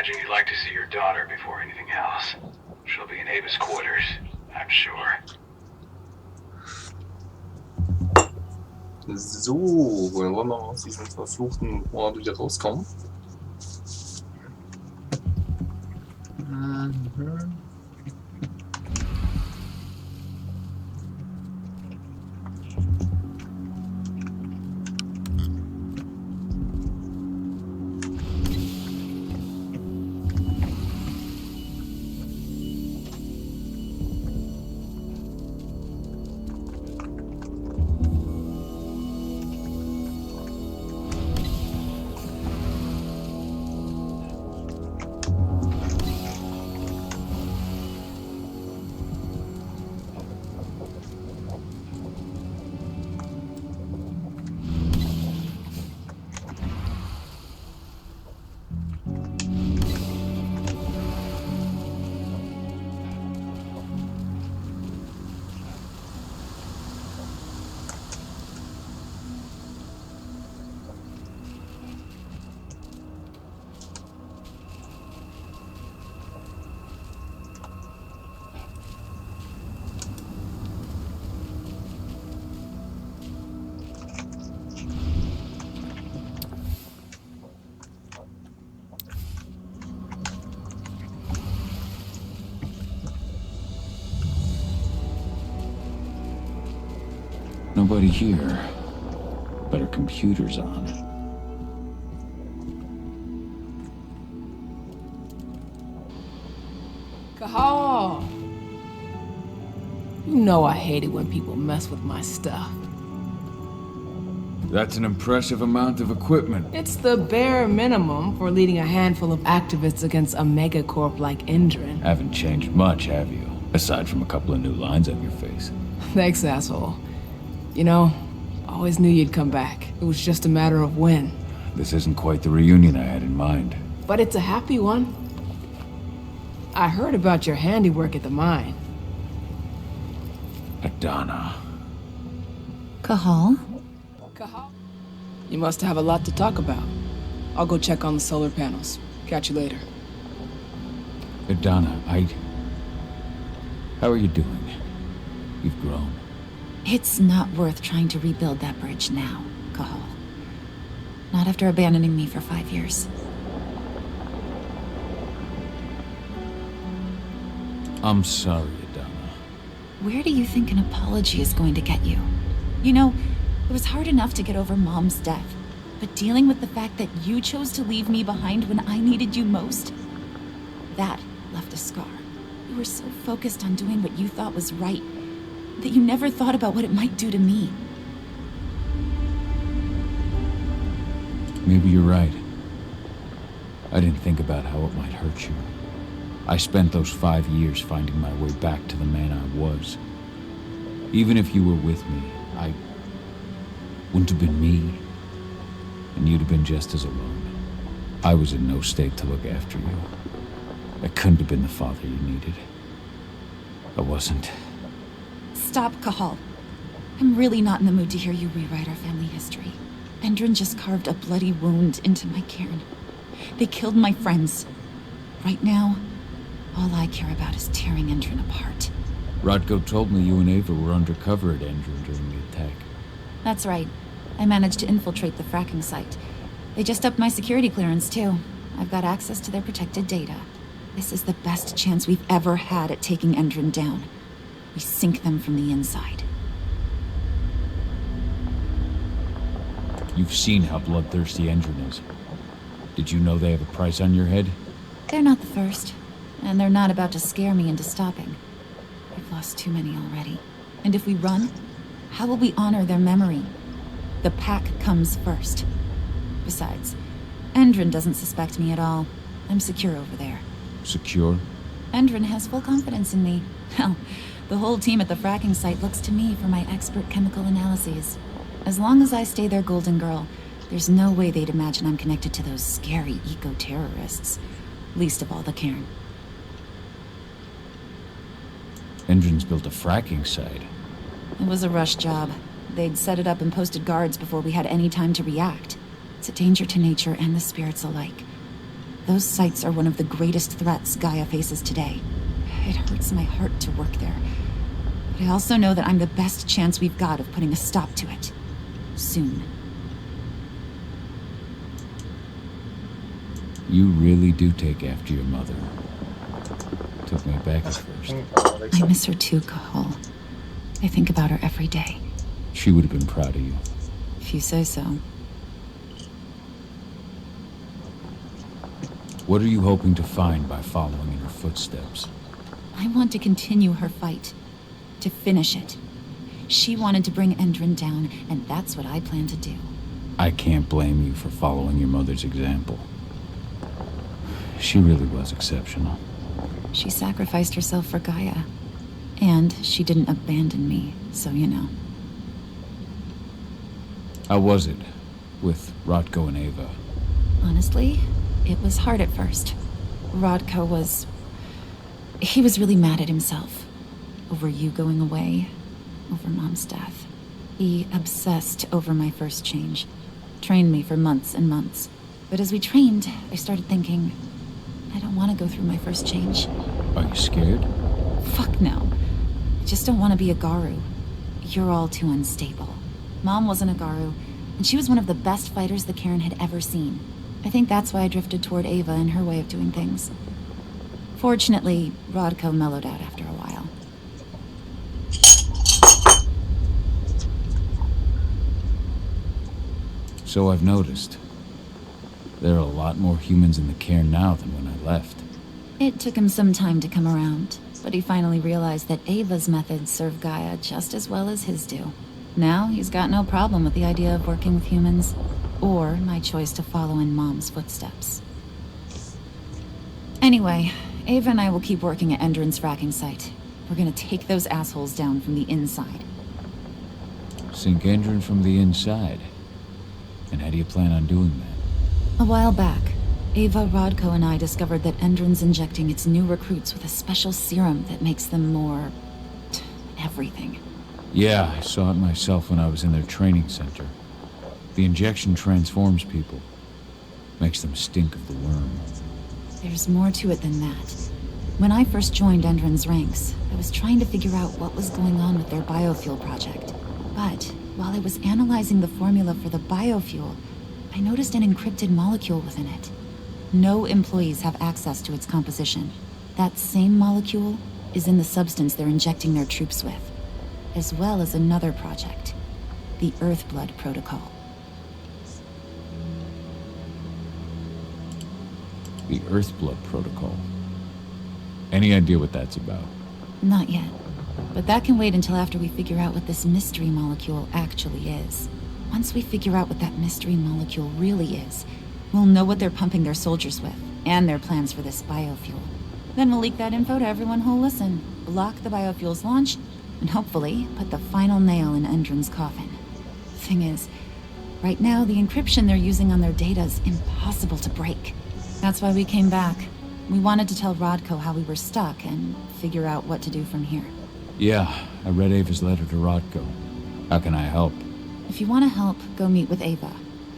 imagine you'd like to see your daughter before anything else. She'll be in Abe's quarters, I'm sure. So, wollen wir mal aus diesem verfluchten Ort wieder rauskommen? Mhm. Nobody here, but her computer's on. Cahal! You know I hate it when people mess with my stuff. That's an impressive amount of equipment. It's the bare minimum for leading a handful of activists against a megacorp like Endrin. Haven't changed much, have you? Aside from a couple of new lines on your face. Thanks, asshole. You know, I always knew you'd come back. It was just a matter of when. This isn't quite the reunion I had in mind. But it's a happy one. I heard about your handiwork at the mine. Adana. Cahal? Cahal? You must have a lot to talk about. I'll go check on the solar panels. Catch you later. Adana, how are you doing? You've grown. It's not worth trying to rebuild that bridge now, Cahal. Not after abandoning me for 5 years. I'm sorry, Adana. Where do you think an apology is going to get you? You know, it was hard enough to get over Mom's death, but dealing with the fact that you chose to leave me behind when I needed you most, that left a scar. You were so focused on doing what you thought was right, that you never thought about what it might do to me. Maybe you're right. I didn't think about how it might hurt you. I spent those 5 years finding my way back to the man I was. Even if you were with me, I wouldn't have been me, and you'd have been just as alone. I was in no state to look after you. I couldn't have been the father you needed. I wasn't. Stop, Cahal. I'm really not in the mood to hear you rewrite our family history. Endrin just carved a bloody wound into my cairn. They killed my friends. Right now, all I care about is tearing Endrin apart. Rodko told me you and Ava were undercover at Endrin during the attack. That's right. I managed to infiltrate the fracking site. They just upped my security clearance, too. I've got access to their protected data. This is the best chance we've ever had at taking Endrin down. We sink them from the inside. You've seen how bloodthirsty Endrin is. Did you know they have a price on your head? They're not the first, and they're not about to scare me into stopping. We've lost too many already. And if we run, how will we honor their memory? The pack comes first. Besides, Endrin doesn't suspect me at all. I'm secure over there. Secure? Endrin has full confidence in me. Hell, the whole team at the fracking site looks to me for my expert chemical analyses. As long as I stay their golden girl, there's no way they'd imagine I'm connected to those scary eco-terrorists. Least of all the cairn. Endrin's built a fracking site. It was a rush job. They'd set it up and posted guards before we had any time to react. It's a danger to nature and the spirits alike. Those sites are one of the greatest threats Gaia faces today. It hurts my heart to work there. But I also know that I'm the best chance we've got of putting a stop to it. Soon. You really do take after your mother. Took me back at first. I miss her too, Cahal. I think about her every day. She would have been proud of you. If you say so. What are you hoping to find by following in her footsteps? I want to continue her fight. To finish it. She wanted to bring Endron down, and that's what I plan to do. I can't blame you for following your mother's example. She really was exceptional. She sacrificed herself for Gaia. And she didn't abandon me, so you know. How was it with Rotko and Ava? Honestly, it was hard at first. Rodko was... He was really mad at himself. Over you going away. Over Mom's death. He obsessed over my first change. Trained me for months and months. But as we trained, I started thinking, I don't want to go through my first change. Are you scared? Fuck no. I just don't want to be a Garu. You're all too unstable. Mom wasn't a Garu, and she was one of the best fighters the Cairn had ever seen. I think that's why I drifted toward Ava and her way of doing things. Fortunately, Rodko mellowed out after a while. So I've noticed. There are a lot more humans in the Cairn now than when I left. It took him some time to come around, but he finally realized that Ava's methods serve Gaia just as well as his do. Now he's got no problem with the idea of working with humans, or my choice to follow in Mom's footsteps. Anyway, Ava and I will keep working at Endron's fracking site. We're gonna take those assholes down from the inside. Sink Endron from the inside. And how do you plan on doing that? A while back, Ava, Rodko, and I discovered that Endron's injecting its new recruits with a special serum that makes them more... everything. Yeah, I saw it myself when I was in their training center. The injection transforms people. Makes them stink of the worm. There's more to it than that. When I first joined Endron's ranks, I was trying to figure out what was going on with their biofuel project. But while I was analyzing the formula for the biofuel, I noticed an encrypted molecule within it. No employees have access to its composition. That same molecule is in the substance they're injecting their troops with, as well as another project, the Earthblood Protocol. The Earthblood Protocol. Any idea what that's about? Not yet, but that can wait until after we figure out what this mystery molecule actually is. Once we figure out what that mystery molecule really is, we'll know what they're pumping their soldiers with, and their plans for this biofuel. Then we'll leak that info to everyone who'll listen, block the biofuel's launch, and hopefully put the final nail in Endron's coffin. Thing is, right now the encryption they're using on their data is impossible to break. That's why we came back. We wanted to tell Rodko how we were stuck and figure out what to do from here. Yeah, I read Ava's letter to Rodko. How can I help? If you want to help, go meet with Ava.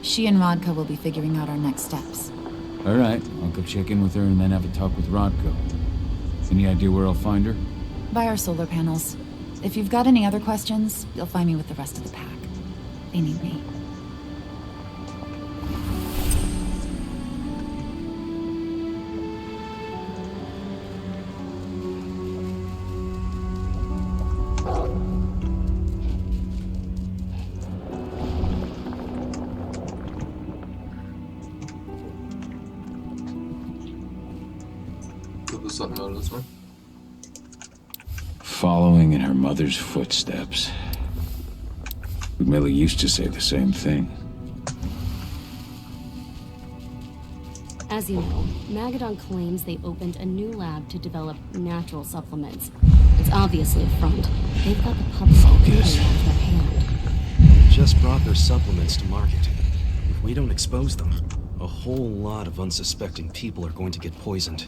She and Rodko will be figuring out our next steps. All right, I'll go check in with her and then have a talk with Rodko. Any idea where I'll find her? By our solar panels. If you've got any other questions, you'll find me with the rest of the pack. They need me. Das hatten wir alles, ne? Following in her mother's footsteps. Millie used to say the same thing. As you know, Magadon claims they opened a new lab to develop natural supplements. It's obviously a front. They've got the public completely out of their hand. They just brought their supplements to market. If we don't expose them, a whole lot of unsuspecting people are going to get poisoned.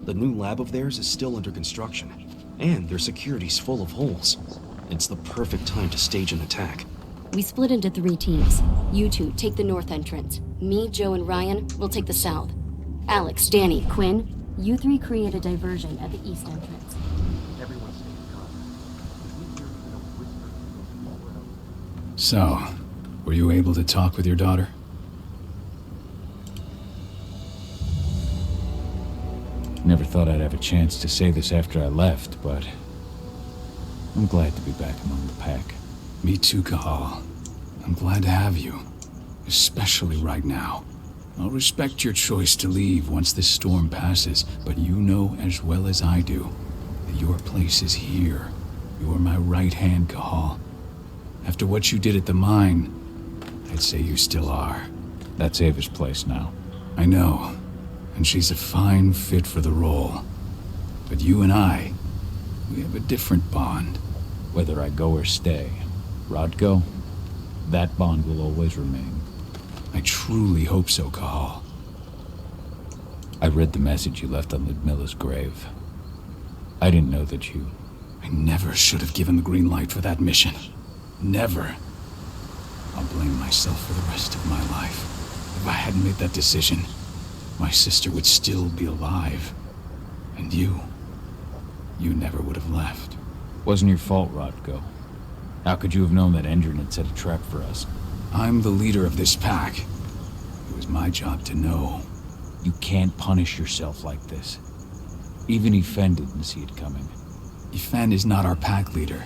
The new lab of theirs is still under construction, and their security's full of holes. It's the perfect time to stage an attack. We split into 3 teams. You two take the north entrance. Me, Joe, and Ryan will take the south. Alex, Danny, Quinn, you three create a diversion at the east entrance. Everyone stays calm. If we hear even a whisper, So, were you able to talk with your daughter? Never thought I'd have a chance to say this after I left, but I'm glad to be back among the pack. Me too, Cahal. I'm glad to have you, especially right now. I'll respect your choice to leave once this storm passes, but you know as well as I do that your place is here. You're my right hand, Cahal. After what you did at the mine, I'd say you still are. That's Ava's place now. I know, and she's a fine fit for the role. But you and I, we have a different bond. Whether I go or stay, Rodko, that bond will always remain. I truly hope so, Cahal. I read the message you left on Ludmilla's grave. I didn't know that you... I never should have given the green light for that mission. Never. I'll blame myself for the rest of my life. If I hadn't made that decision, my sister would still be alive. And you never would have left. Wasn't your fault, Rodko. How could you have known that Endron had set a trap for us? I'm the leader of this pack. It was my job to know. You can't punish yourself like this. Even Yfen didn't see it coming. Yfen is not our pack leader.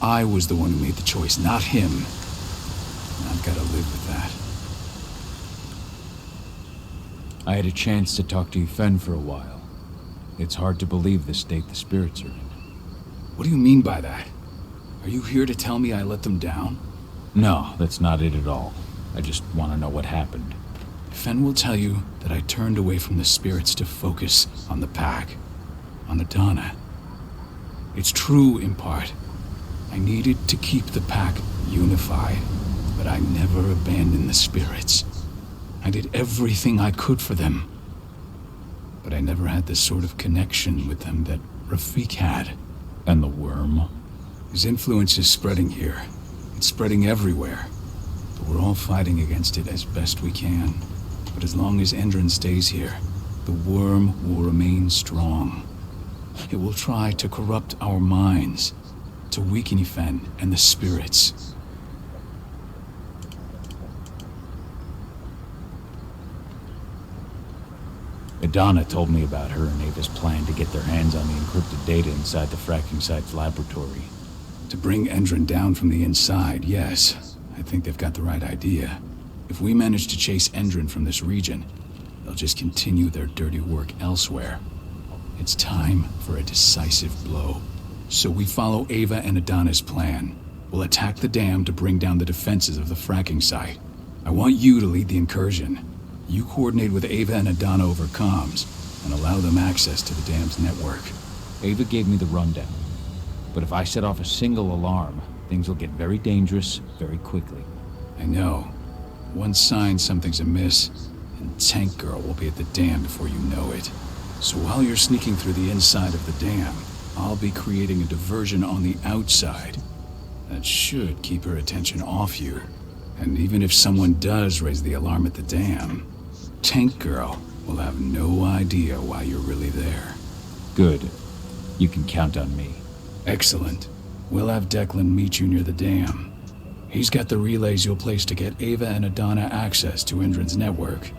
I was the one who made the choice, not him. And I've got to live with that. I had a chance to talk to Yfen for a while. It's hard to believe the state the spirits are in. What do you mean by that? Are you here to tell me I let them down? No, that's not it at all. I just want to know what happened. Yfen will tell you that I turned away from the spirits to focus on the pack, on Adana. It's true in part. I needed to keep the pack unified, but I never abandoned the spirits. I did everything I could for them. But I never had the sort of connection with them that Rafik had. And the worm? His influence is spreading here. It's spreading everywhere. But we're all fighting against it as best we can. But as long as Endron stays here, the worm will remain strong. It will try to corrupt our minds, to weaken Yfen and the spirits. Adana told me about her and Ava's plan to get their hands on the encrypted data inside the fracking site's laboratory. To bring Endron down from the inside, yes. I think they've got the right idea. If we manage to chase Endron from this region, they'll just continue their dirty work elsewhere. It's time for a decisive blow. So we follow Ava and Adana's plan. We'll attack the dam to bring down the defenses of the fracking site. I want you to lead the incursion. You coordinate with Ava and Adana over comms, and allow them access to the dam's network. Ava gave me the rundown. But if I set off a single alarm, things will get very dangerous very quickly. I know. One sign something's amiss, and Tank Girl will be at the dam before you know it. So while you're sneaking through the inside of the dam, I'll be creating a diversion on the outside. That should keep her attention off you. And even if someone does raise the alarm at the dam, Tank Girl will have no idea why you're really there. Good. You can count on me. Excellent. We'll have Declan meet you near the dam. He's got the relays you'll place to get Ava and Adana access to Endron's network.